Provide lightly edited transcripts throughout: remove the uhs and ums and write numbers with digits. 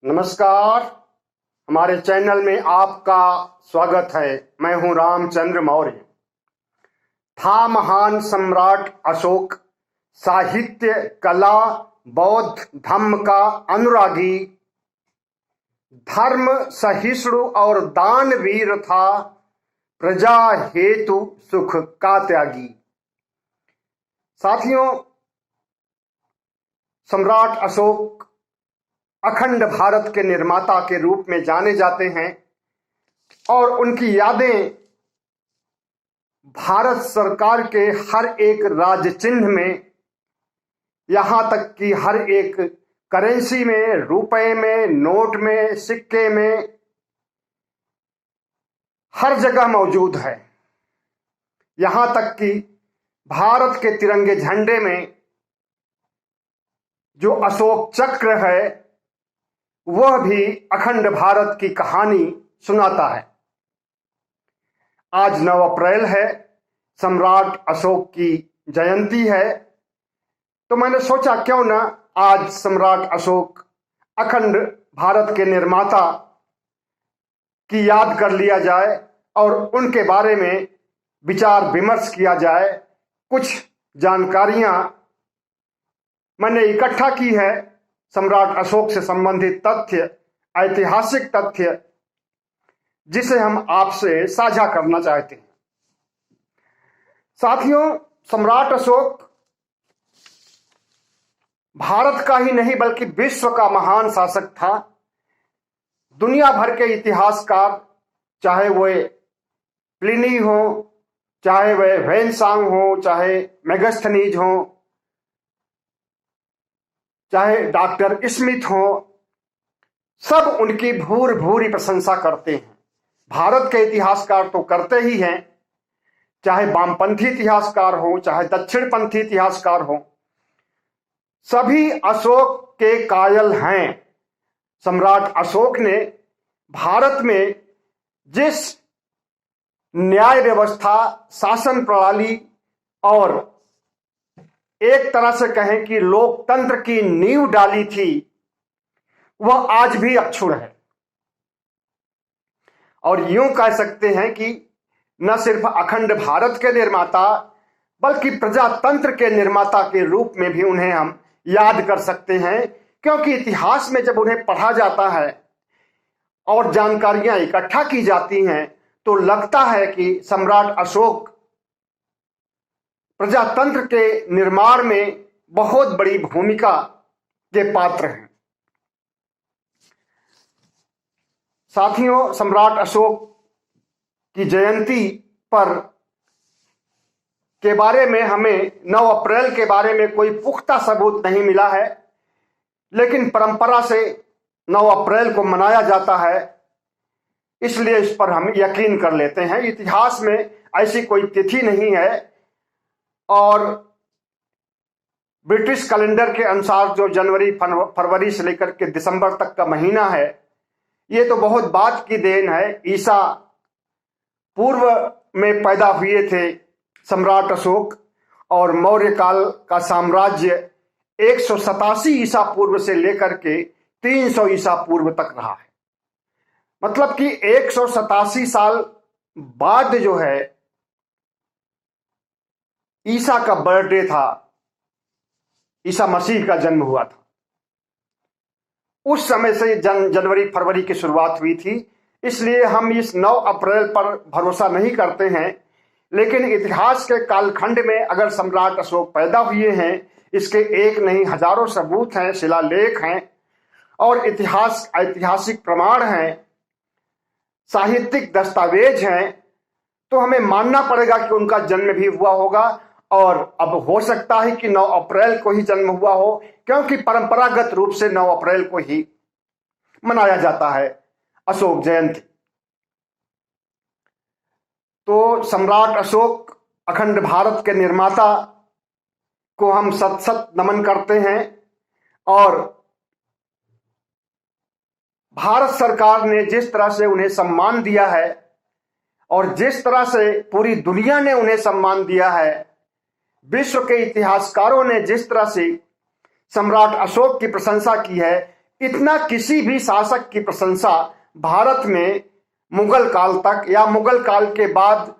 नमस्कार। हमारे चैनल में आपका स्वागत है। मैं हूं रामचंद्र मौर्य। था महान सम्राट अशोक, साहित्य, कला, बौद्ध धम्म का अनुरागी, धर्म सहिष्णु और दानवीर था, प्रजा हेतु सुख का त्यागी। साथियों, सम्राट अशोक अखंड भारत के निर्माता के रूप में जाने जाते हैं और उनकी यादें भारत सरकार के हर एक राज चिन्ह में, यहां तक कि हर एक करेंसी में, रुपए में, नोट में, सिक्के में, हर जगह मौजूद है। यहां तक कि भारत के तिरंगे झंडे में जो अशोक चक्र है वह भी अखंड भारत की कहानी सुनाता है। आज 9 अप्रैल है, सम्राट अशोक की जयंती है, तो मैंने सोचा क्यों ना आज सम्राट अशोक अखंड भारत के निर्माता की याद कर लिया जाए और उनके बारे में विचार विमर्श किया जाए। कुछ जानकारियां मैंने इकट्ठा की है सम्राट अशोक से संबंधित तथ्य, ऐतिहासिक तथ्य, जिसे हम आपसे साझा करना चाहते हैं। साथियों, सम्राट अशोक भारत का ही नहीं बल्कि विश्व का महान शासक था। दुनिया भर के इतिहासकार, चाहे वे प्लिनी हो, चाहे वे वेनसांग हो, चाहे मेगस्थनीज हो, चाहे डॉक्टर स्मिथ हो, सब उनकी भूरी प्रशंसा करते हैं। भारत के इतिहासकार तो करते ही हैं, चाहे वामपंथी इतिहासकार हो, चाहे दक्षिणपंथी इतिहासकार हो, सभी अशोक के कायल हैं। सम्राट अशोक ने भारत में जिस न्याय व्यवस्था, शासन प्रणाली और एक तरह से कहें कि लोकतंत्र की नींव डाली थी, वह आज भी अक्षुण्ण है। और यूं कह सकते हैं कि न सिर्फ अखंड भारत के निर्माता बल्कि प्रजातंत्र के निर्माता के रूप में भी उन्हें हम याद कर सकते हैं, क्योंकि इतिहास में जब उन्हें पढ़ा जाता है और जानकारियां इकट्ठा की जाती हैं तो लगता है कि सम्राट अशोक प्रजातंत्र के निर्माण में बहुत बड़ी भूमिका के पात्र हैं। साथियों, सम्राट अशोक की जयंती पर के बारे में हमें 9 अप्रैल के बारे में कोई पुख्ता सबूत नहीं मिला है, लेकिन परंपरा से 9 अप्रैल को मनाया जाता है, इसलिए इस पर हम यकीन कर लेते हैं। इतिहास में ऐसी कोई तिथि नहीं है और ब्रिटिश कैलेंडर के अनुसार जो जनवरी फरवरी से लेकर के दिसंबर तक का महीना है, ये तो बहुत बाद की देन है। ईसा पूर्व में पैदा हुए थे सम्राट अशोक और मौर्य काल का साम्राज्य 187 ईसा पूर्व से लेकर के 300 ईसा पूर्व तक रहा है। मतलब कि 187 साल बाद जो है ईसा का बर्थडे था, ईसा मसीह का जन्म हुआ था। उस समय से जनवरी फरवरी की शुरुआत हुई थी, इसलिए हम इस 9 अप्रैल पर भरोसा नहीं करते हैं। लेकिन इतिहास के कालखंड में अगर सम्राट अशोक पैदा हुए हैं, इसके एक नहीं हजारों सबूत हैं, शिलालेख हैं और ऐतिहासिक प्रमाण हैं, साहित्यिक दस्तावेज हैं, तो हमें मानना पड़ेगा कि उनका जन्म भी हुआ होगा। और अब हो सकता है कि 9 अप्रैल को ही जन्म हुआ हो, क्योंकि परंपरागत रूप से 9 अप्रैल को ही मनाया जाता है अशोक जयंती। तो सम्राट अशोक अखंड भारत के निर्माता को हम सत सत नमन करते हैं और भारत सरकार ने जिस तरह से उन्हें सम्मान दिया है और जिस तरह से पूरी दुनिया ने उन्हें सम्मान दिया है, विश्व के इतिहासकारों ने जिस तरह से सम्राट अशोक की प्रशंसा की है, इतना किसी भी शासक की प्रशंसा भारत में मुगल काल तक या मुगल काल के बाद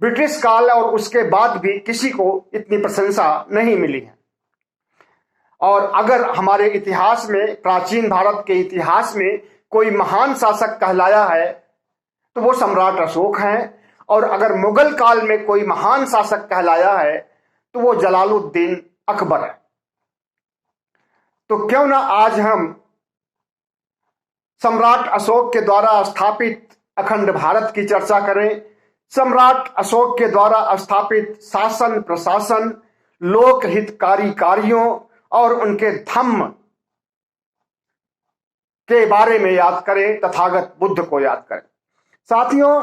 ब्रिटिश काल और उसके बाद भी किसी को इतनी प्रशंसा नहीं मिली है। और अगर हमारे इतिहास में, प्राचीन भारत के इतिहास में कोई महान शासक कहलाया है तो वो सम्राट अशोक हैं, और अगर मुगल काल में कोई महान शासक कहलाया है तो वो जलालुद्दीन अकबर है। तो क्यों ना आज हम सम्राट अशोक के द्वारा स्थापित अखंड भारत की चर्चा करें, सम्राट अशोक के द्वारा स्थापित शासन प्रशासन, लोक हितकारी कार्यों और उनके धम्म के बारे में याद करें, तथागत बुद्ध को याद करें। साथियों,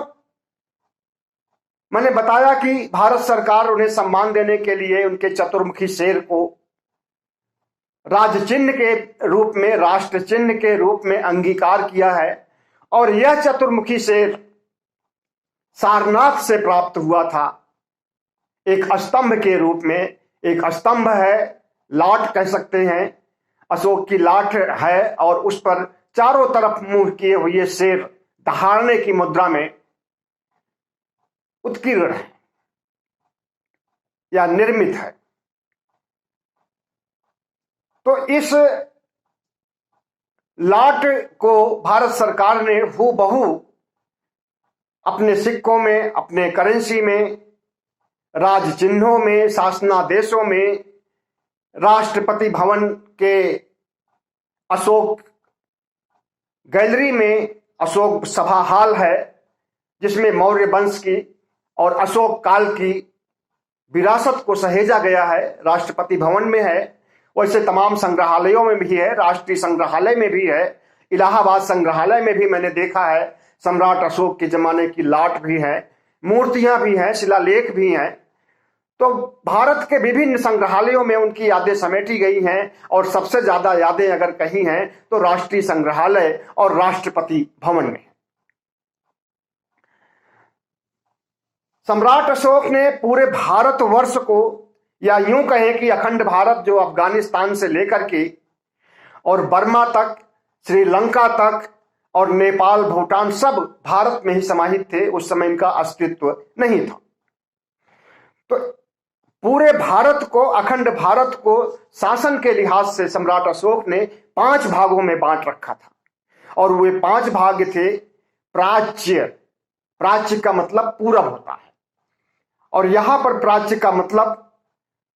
मैंने बताया कि भारत सरकार उन्हें सम्मान देने के लिए उनके चतुर्मुखी शेर को राज चिन्ह के रूप में, राष्ट्र चिन्ह के रूप में अंगीकार किया है, और यह चतुर्मुखी शेर सारनाथ से प्राप्त हुआ था एक स्तंभ के रूप में। एक स्तंभ है, लाट कह सकते हैं, अशोक की लाट है, और उस पर चारों तरफ मुंह किए हुए शेर दहाड़ने की मुद्रा में उत्कीर्ण है या निर्मित है। तो इस लाट को भारत सरकार ने हूबहू अपने सिक्कों में, अपने करेंसी में, राज चिन्हों में, शासनादेशों में, राष्ट्रपति भवन के अशोक गैलरी में अशोक सभा हाल है जिसमें मौर्य वंश की और अशोक काल की विरासत को सहेजा गया है, राष्ट्रपति भवन में है। वैसे तमाम संग्रहालयों में भी है, राष्ट्रीय संग्रहालय में भी है, इलाहाबाद संग्रहालय में भी मैंने देखा है सम्राट अशोक के जमाने की लाट भी है, मूर्तियां भी हैं, शिलालेख भी हैं। तो भारत के विभिन्न संग्रहालयों में उनकी यादें समेटी गई हैं, और सबसे ज्यादा यादें अगर कहीं हैं तो राष्ट्रीय संग्रहालय और राष्ट्रपति भवन में। सम्राट अशोक ने पूरे भारतवर्ष को, या यूं कहें कि अखंड भारत जो अफगानिस्तान से लेकर के और बर्मा तक, श्रीलंका तक और नेपाल, भूटान सब भारत में ही समाहित थे। उस समय इनका अस्तित्व नहीं था। तो पूरे भारत को, अखंड भारत को शासन के लिहाज से सम्राट अशोक ने 5 भागों में बांट रखा था, और वे 5 भाग थे प्राच्य। प्राच्य का मतलब पूरब होता है, और यहां पर प्राच्य का मतलब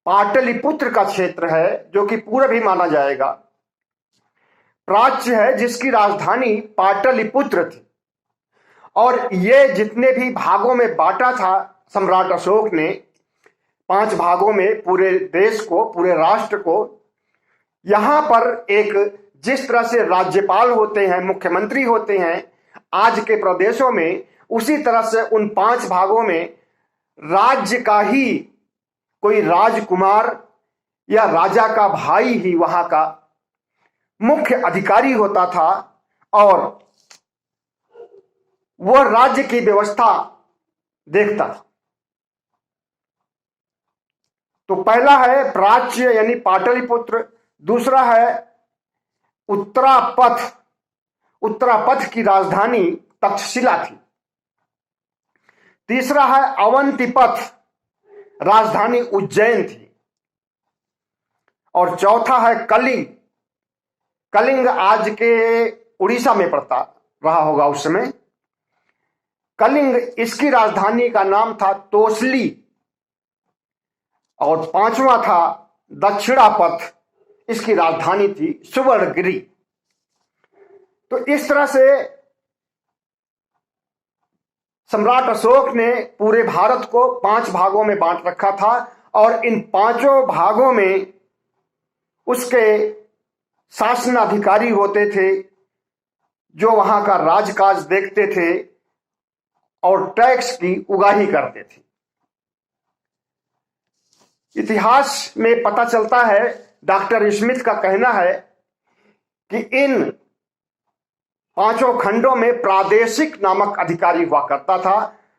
पाटलिपुत्र का क्षेत्र है जो कि पूरब ही माना जाएगा। प्राच्य है जिसकी राजधानी पाटलिपुत्र थी, और ये जितने भी भागों में बांटा था सम्राट अशोक ने, 5 भागों में पूरे देश को, पूरे राष्ट्र को, यहां पर एक जिस तरह से राज्यपाल होते हैं, मुख्यमंत्री होते हैं आज के प्रदेशों में, उसी तरह से उन 5 भागों में राज्य का ही कोई राजकुमार या राजा का भाई ही वहां का मुख्य अधिकारी होता था, और वह राज्य की व्यवस्था देखता था। तो पहला है प्राच्य यानी पाटलिपुत्र, दूसरा है उत्तरापथ। उत्तरापथ की राजधानी तक्षशिला थी। तीसरा है अवंतिपथ, राजधानी उज्जैन थी। और चौथा है कलिंग। कलिंग आज के उड़ीसा में पड़ता रहा होगा उस समय। कलिंग, इसकी राजधानी का नाम था तोसली। और 5वां था दक्षिणापथ, इसकी राजधानी थी सुवर्णगिरी। तो इस तरह से सम्राट अशोक ने पूरे भारत को 5 भागों में बांट रखा था, और इन 5 भागों में उसके शासनाधिकारी होते थे जो वहां का राजकाज देखते थे और टैक्स की उगाही करते थे। इतिहास में पता चलता है, डॉक्टर स्मिथ का कहना है कि इन 5 खंडों में प्रादेशिक नामक अधिकारी हुआ करता था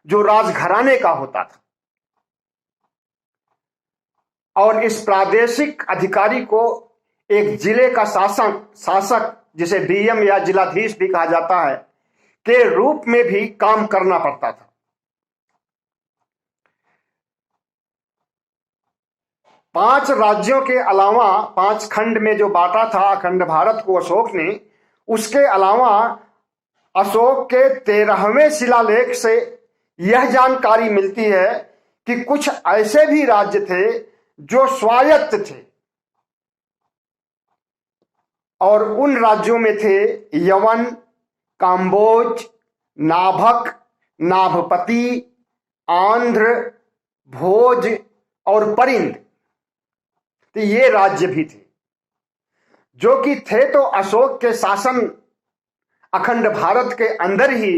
जो राजघराने का होता था, और इस प्रादेशिक अधिकारी को एक जिले का शासक जिसे डीएम या जिलाधीश भी कहा जाता है के रूप में भी काम करना पड़ता था। 5 राज्यों के अलावा 5 खंड में जो बांटा था अखंड भारत को अशोक ने, उसके अलावा अशोक के 13वें शिलालेख से यह जानकारी मिलती है कि कुछ ऐसे भी राज्य थे जो स्वायत्त थे, और उन राज्यों में थे यवन, काम्बोज, नाभक, नाभपति, आंध्र, भोज और परिंद। तो ये राज्य भी थे जो कि थे तो अशोक के शासन अखंड भारत के अंदर ही,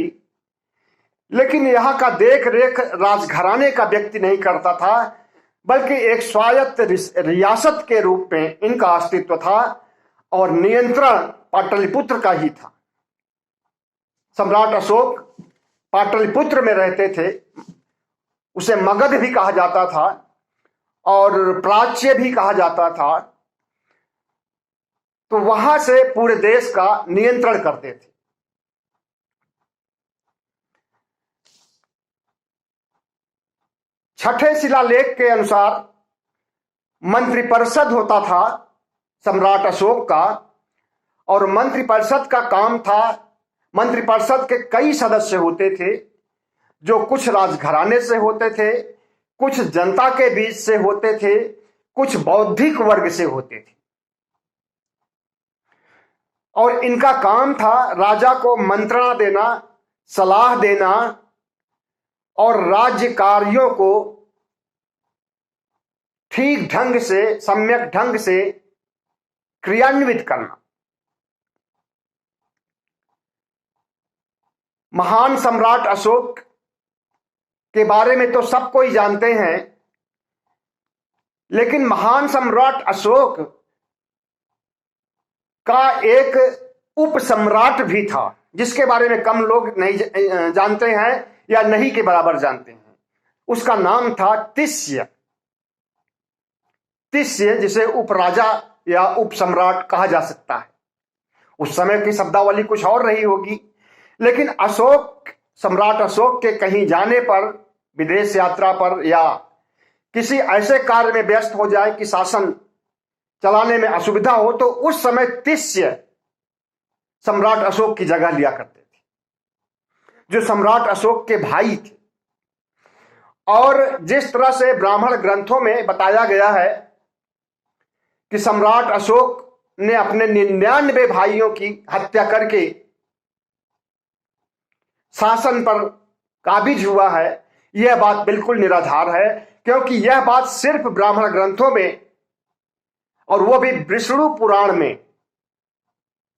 लेकिन यहां का देख रेख राजघराने का व्यक्ति नहीं करता था, बल्कि एक स्वायत्त रियासत के रूप में इनका अस्तित्व था और नियंत्रण पाटलिपुत्र का ही था। सम्राट अशोक पाटलिपुत्र में रहते थे, उसे मगध भी कहा जाता था और प्राच्य भी कहा जाता था। तो वहां से पूरे देश का नियंत्रण करते थे। छठे शिलालेख के अनुसार मंत्रिपरिषद होता था सम्राट अशोक का, और मंत्रिपरिषद का काम था, मंत्रिपरिषद के कई सदस्य होते थे जो कुछ राजघराने से होते थे, कुछ जनता के बीच से होते थे, कुछ बौद्धिक वर्ग से होते थे, और इनका काम था राजा को मंत्रणा देना, सलाह देना और राज्य कार्यों को ठीक ढंग से, सम्यक ढंग से क्रियान्वित करना। महान सम्राट अशोक के बारे में तो सब कोई जानते हैं, लेकिन महान सम्राट अशोक का एक उप सम्राट भी था जिसके बारे में कम लोग नहीं जानते हैं या नहीं के बराबर जानते हैं। उसका नाम था तिष्य। तिष्य जिसे उपराजा या उप सम्राट कहा जा सकता है। उस समय की शब्दावली कुछ और रही होगी, लेकिन अशोक, सम्राट अशोक के कहीं जाने पर, विदेश यात्रा पर या किसी ऐसे कार्य में व्यस्त हो जाए कि शासन चलाने में असुविधा हो, तो उस समय तिष्य सम्राट अशोक की जगह लिया करते थे, जो सम्राट अशोक के भाई थे। और जिस तरह से ब्राह्मण ग्रंथों में बताया गया है कि सम्राट अशोक ने अपने 99 भाइयों की हत्या करके शासन पर काबिज हुआ है, यह बात बिल्कुल निराधार है, क्योंकि यह बात सिर्फ ब्राह्मण ग्रंथों में, और वो भी विष्णु पुराण में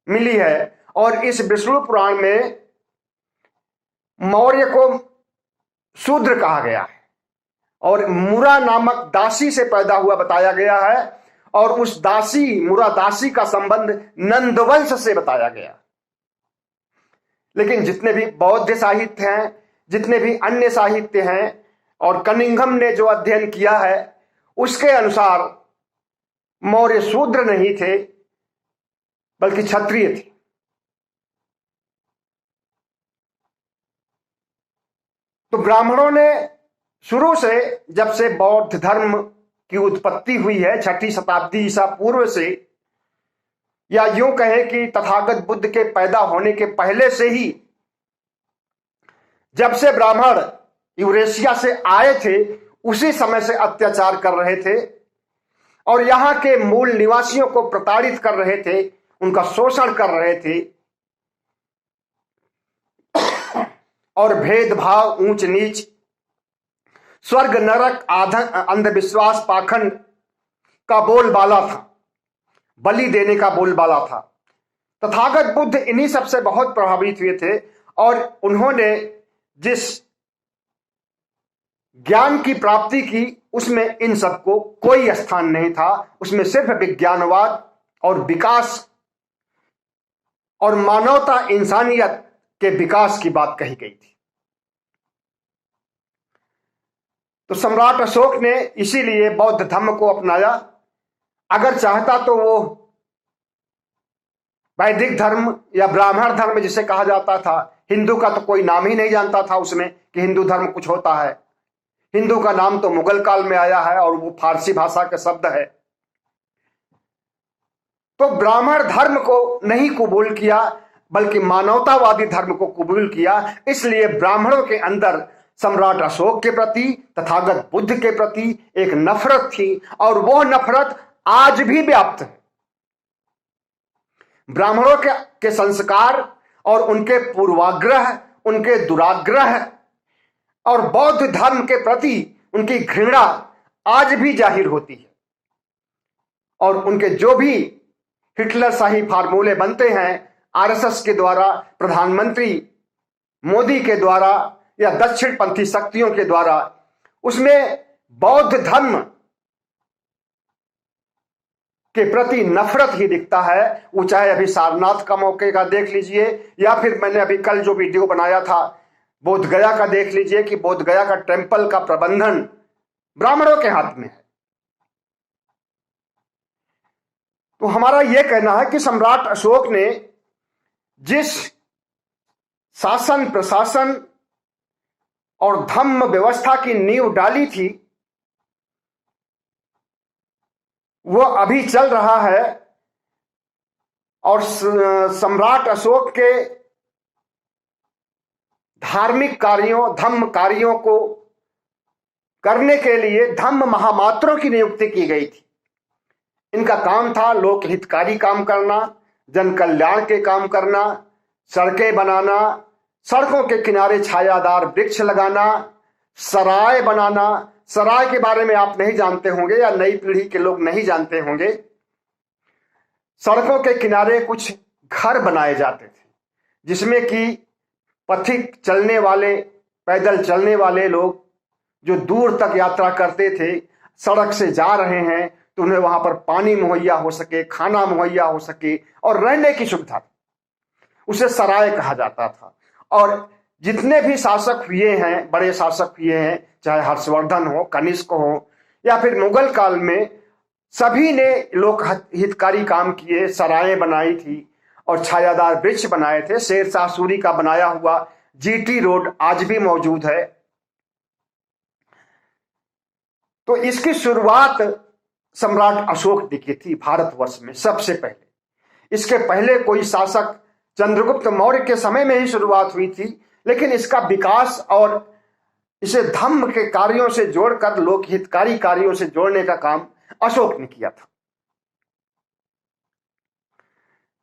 मिली है। और इस विष्णु पुराण में मौर्य को शूद्र कहा गया है और मुरा नामक दासी से पैदा हुआ बताया गया है, और उस दासी, मुरा दासी का संबंध नंदवंश से बताया गया। लेकिन जितने भी बौद्ध साहित्य हैं, जितने भी अन्य साहित्य हैं, और कनिंघम ने जो अध्ययन किया है, उसके अनुसार मौर्य शूद्र नहीं थे बल्कि क्षत्रिय थे। तो ब्राह्मणों ने शुरू से, जब से बौद्ध धर्म की उत्पत्ति हुई है 6ठी शताब्दी ईसा पूर्व से, या यूं कहें कि तथागत बुद्ध के पैदा होने के पहले से ही, जब से ब्राह्मण यूरेशिया से आए थे, उसी समय से अत्याचार कर रहे थे और यहां के मूल निवासियों को प्रताड़ित कर रहे थे, उनका शोषण कर रहे थे और भेदभाव, ऊंच नीच, स्वर्ग नरक, अंधविश्वास, पाखंड का बोलबाला था, बलि देने का बोलबाला था। तथागत बुद्ध इन्हीं सबसे बहुत प्रभावित हुए थे और उन्होंने जिस ज्ञान की प्राप्ति की, उसमें इन सबको कोई स्थान नहीं था। उसमें सिर्फ विज्ञानवाद और विकास और मानवता, इंसानियत के विकास की बात कही गई थी। तो सम्राट अशोक ने इसीलिए बौद्ध धर्म को अपनाया। अगर चाहता तो वो वैदिक धर्म या ब्राह्मण धर्म जिसे कहा जाता था, हिंदू का तो कोई नाम ही नहीं जानता था उसमें कि हिंदू धर्म कुछ होता है। हिंदू का नाम तो मुगल काल में आया है और वो फारसी भाषा का शब्द है। तो ब्राह्मण धर्म को नहीं कबूल किया बल्कि मानवतावादी धर्म को कबूल किया। इसलिए ब्राह्मणों के अंदर सम्राट अशोक के प्रति, तथागत बुद्ध के प्रति एक नफरत थी और वह नफरत आज भी व्याप्त है। ब्राह्मणों के संस्कार और उनके पूर्वाग्रह, उनके दुराग्रह और बौद्ध धर्म के प्रति उनकी घृणा आज भी जाहिर होती है। और उनके जो भी हिटलर शाही फार्मूले बनते हैं आरएसएस के द्वारा, प्रधानमंत्री मोदी के द्वारा या दक्षिणपंथी शक्तियों के द्वारा, उसमें बौद्ध धर्म के प्रति नफरत ही दिखता है। वो चाहे अभी सारनाथ का मौके का देख लीजिए या फिर मैंने अभी कल जो वीडियो बनाया था बोध गया का देख लीजिए कि बोध गया का टेंपल का प्रबंधन ब्राह्मणों के हाथ में है। तो हमारा यह कहना है कि सम्राट अशोक ने जिस शासन, प्रशासन और धम्म व्यवस्था की नींव डाली थी वो अभी चल रहा है। और सम्राट अशोक के धार्मिक कार्यों, धम्म कार्यों को करने के लिए धम्म महामात्रों की नियुक्ति की गई थी। इनका काम था लोक हितकारी काम करना, जन कल्याण के काम करना, सड़कें बनाना, सड़कों के किनारे छायादार वृक्ष लगाना, सराय बनाना। सराय के बारे में आप नहीं जानते होंगे या नई पीढ़ी के लोग नहीं जानते होंगे। सड़कों के किनारे कुछ घर बनाए जाते थे जिसमें कि पथिक चलने वाले, पैदल चलने वाले लोग जो दूर तक यात्रा करते थे, सड़क से जा रहे हैं तो उन्हें वहां पर पानी मुहैया हो सके, खाना मुहैया हो सके और रहने की सुविधा, उसे सराय कहा जाता था। और जितने भी शासक हुए हैं, बड़े शासक हुए हैं, चाहे हर्षवर्धन हो, कनिष्क हो या फिर मुगल काल में, सभी ने लोक हितकारी काम किए, सरायें बनाई थी और छायादार वृक्ष बनाए थे। शेरशाह सूरी का बनाया हुआ जीटी रोड आज भी मौजूद है। तो इसकी शुरुआत सम्राट अशोक ने की थी भारतवर्ष में सबसे पहले। इसके पहले कोई शासक चंद्रगुप्त मौर्य के समय में ही शुरुआत हुई थी, लेकिन इसका विकास और इसे धम्म के कार्यों से जोड़कर लोक हितकारी कार्यों से जोड़ने का काम अशोक ने किया था।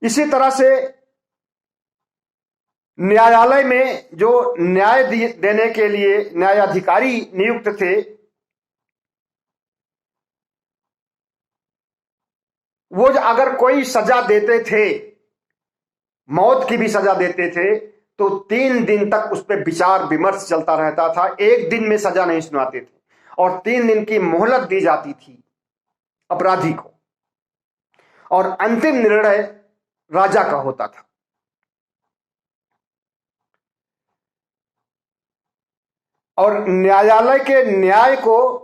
इसी तरह से न्यायालय में जो न्याय देने के लिए न्यायाधिकारी नियुक्त थे, वो अगर कोई सजा देते थे, मौत की भी सजा देते थे, तो 3 दिन तक उस पर विचार विमर्श चलता रहता था। एक दिन में सजा नहीं सुनाते थे और 3 दिन की मोहलत दी जाती थी अपराधी को और अंतिम निर्णय राजा का होता था। और न्यायालय के न्याय को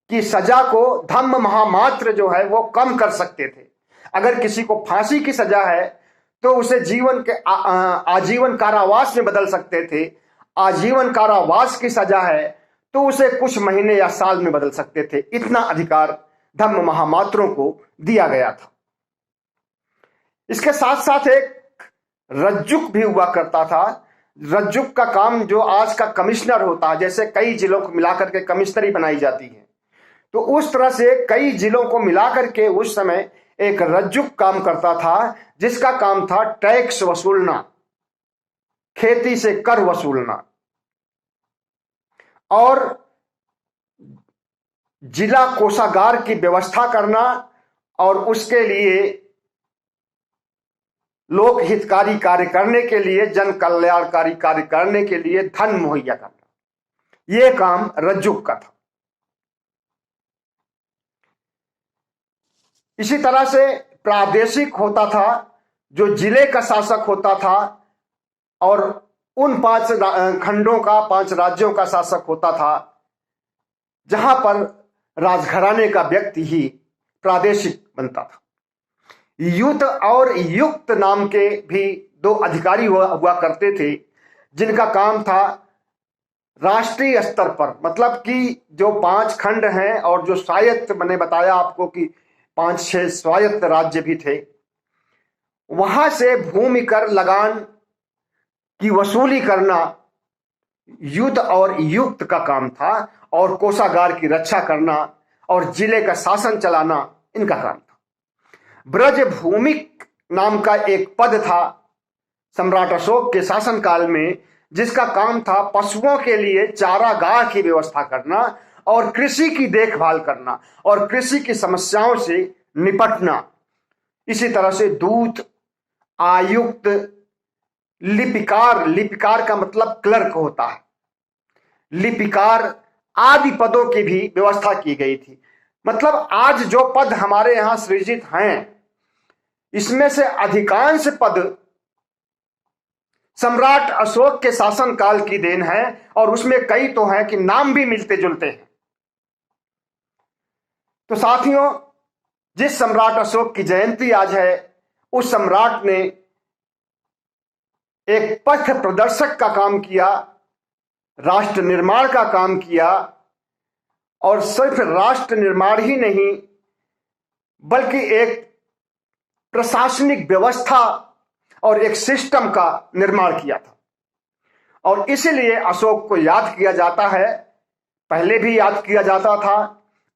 की सजा को धम्म महामात्र जो है वो कम कर सकते थे। अगर किसी को फांसी की सजा है तो उसे जीवन के आजीवन कारावास में बदल सकते थे। आजीवन कारावास की सजा है तो उसे कुछ महीने या साल में बदल सकते थे। इतना अधिकार धम्म महामात्रों को दिया गया था। इसके साथ साथ एक रज्जुक भी हुआ करता था। रज्जुक का काम जो आज का कमिश्नर होता है, जैसे कई जिलों को मिलाकर के कमिश्नरी बनाई जाती है, तो उस तरह से कई जिलों को मिलाकर के उस समय एक रज्जुक काम करता था, जिसका काम था टैक्स वसूलना, खेती से कर वसूलना और जिला कोषागार की व्यवस्था करना और उसके लिए लोक हितकारी कार्य करने के लिए, जन कल्याणकारी कार्य करने के लिए धन मुहैया करना, यह काम रज्जुक का था। इसी तरह से प्रादेशिक होता था, जो जिले का शासक होता था और उन 5 खंडों का, 5 राज्यों का शासक होता था, जहां पर राजघराने का व्यक्ति ही प्रादेशिक बनता था। युत और युक्त नाम के भी दो अधिकारी हुआ करते थे, जिनका काम था राष्ट्रीय स्तर पर, मतलब कि जो 5 खंड हैं और जो स्वायत्त, मैंने बताया आपको कि 5-6 स्वायत्त राज्य भी थे, वहां से भूमि कर लगान की वसूली करना युत और युक्त का काम था, और कोषागार की रक्षा करना और जिले का शासन चलाना इनका काम था। ब्रज भूमिक नाम का एक पद था सम्राट अशोक के शासनकाल में, जिसका काम था पशुओं के लिए चारागाह की व्यवस्था करना और कृषि की देखभाल करना और कृषि की समस्याओं से निपटना। इसी तरह से दूत, आयुक्त, लिपिकार, लिपिकार का मतलब क्लर्क होता है, लिपिकार आदि पदों की भी व्यवस्था की गई थी। मतलब आज जो पद हमारे यहां सृजित हैं, इसमें से अधिकांश पद सम्राट अशोक के शासनकाल की देन है, और उसमें कई तो हैं कि नाम भी मिलते जुलते हैं। तो साथियों, जिस सम्राट अशोक की जयंती आज है, उस सम्राट ने एक पथ प्रदर्शक का काम किया, राष्ट्र निर्माण का काम किया, और सिर्फ राष्ट्र निर्माण ही नहीं बल्कि एक प्रशासनिक व्यवस्था और एक सिस्टम का निर्माण किया था। और इसीलिए अशोक को याद किया जाता है, पहले भी याद किया जाता था,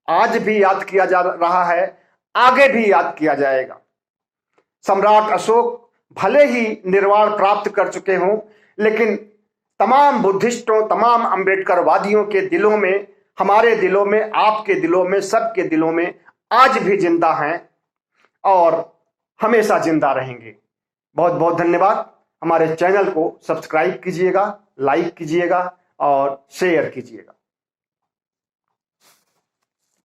आज भी याद किया जा रहा है, आगे भी याद किया जाएगा। सम्राट अशोक भले ही निर्वाण प्राप्त कर चुके हों, लेकिन तमाम बुद्धिस्टों, तमाम अंबेडकरवादियों के दिलों में, हमारे दिलों में, आपके दिलों में, सबके दिलों में आज भी जिंदा हैं और हमेशा जिंदा रहेंगे। बहुत बहुत धन्यवाद। हमारे चैनल को सब्सक्राइब कीजिएगा, लाइक कीजिएगा और शेयर कीजिएगा।